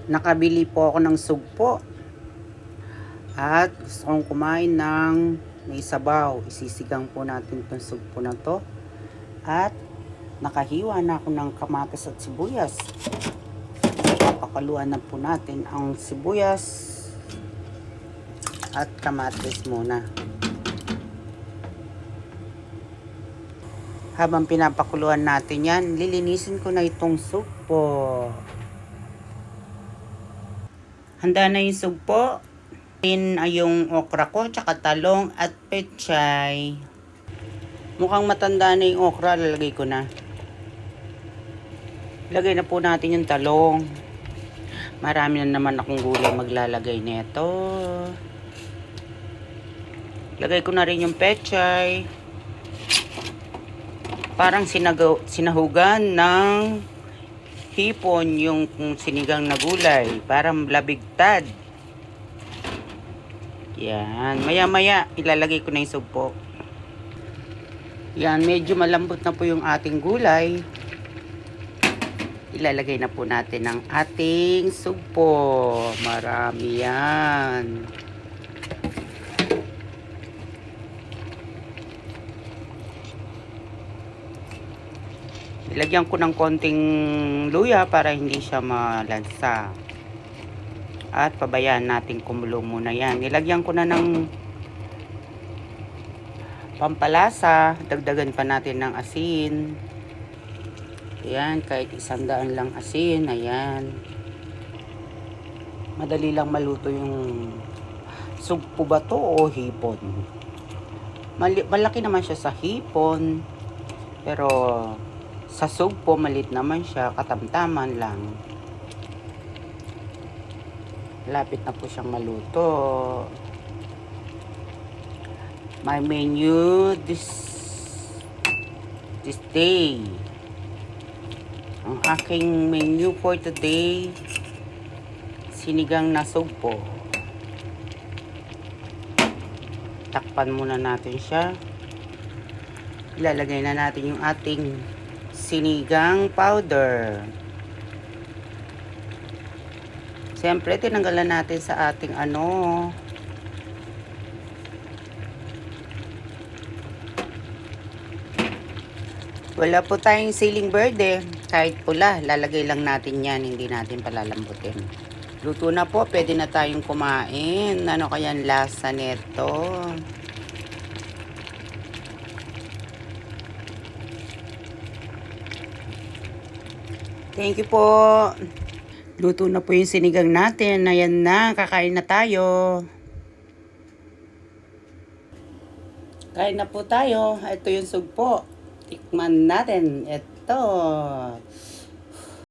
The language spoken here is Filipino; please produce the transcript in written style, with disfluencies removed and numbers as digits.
Nakabili po ako ng sugpo at gusto kong kumain ng may sabaw. Isisigang po natin itong sugpo na to at nakahiwa na ako ng kamatis at sibuyas. Papakaluan na po natin ang sibuyas at kamatis muna. Habang pinapakuluan natin yan, lilinisin ko na itong sugpo. Handa na yung sugpo. Ay yung okra ko, tsaka talong at pechay. Mukhang matanda na yung okra, lalagay ko na. Lagay na po natin yung talong. Marami na naman akong gulay maglalagay nito. Lagay ko na rin yung pechay. Parang sinahugan ng hipon yung sinigang na gulay. Parang labigtad. Yan. Maya-maya, ilalagay ko na yung sugpo. Yan. Medyo malambot na po yung ating gulay. Ilalagay na po natin ang ating sugpo. Marami yan. Ilagyan ko ng konting luya para hindi siya malansa. At pabayaan natin kumulo muna yan. Ilagyan ko na ng pampalasa. Dagdagan pa natin ng asin. Ayan, kahit 100 lang asin. Ayan. Madali lang maluto yung sugpo ba to o hipon. Malaki naman siya sa hipon. Pero sa sugpo, malit naman siya. Katamtaman lang. Lapit na po siyang maluto. My menu this day. Ang aking menu for today, sinigang na sugpo. Takpan muna natin siya. Ilalagay na natin yung ating sinigang powder. Siyempre, tinanggalan natin sa ating wala po tayong ceiling bird eh. Kahit pula, lalagay lang natin yan. Hindi natin palalambutin. Luto na po, pwede na tayong kumain. Ano kaya ang lasa nito? Thank you po. Luto na po yung sinigang natin. Ayan na, kakain na tayo. Kain na po tayo. Ito yung sugpo. Tikman natin. Ito.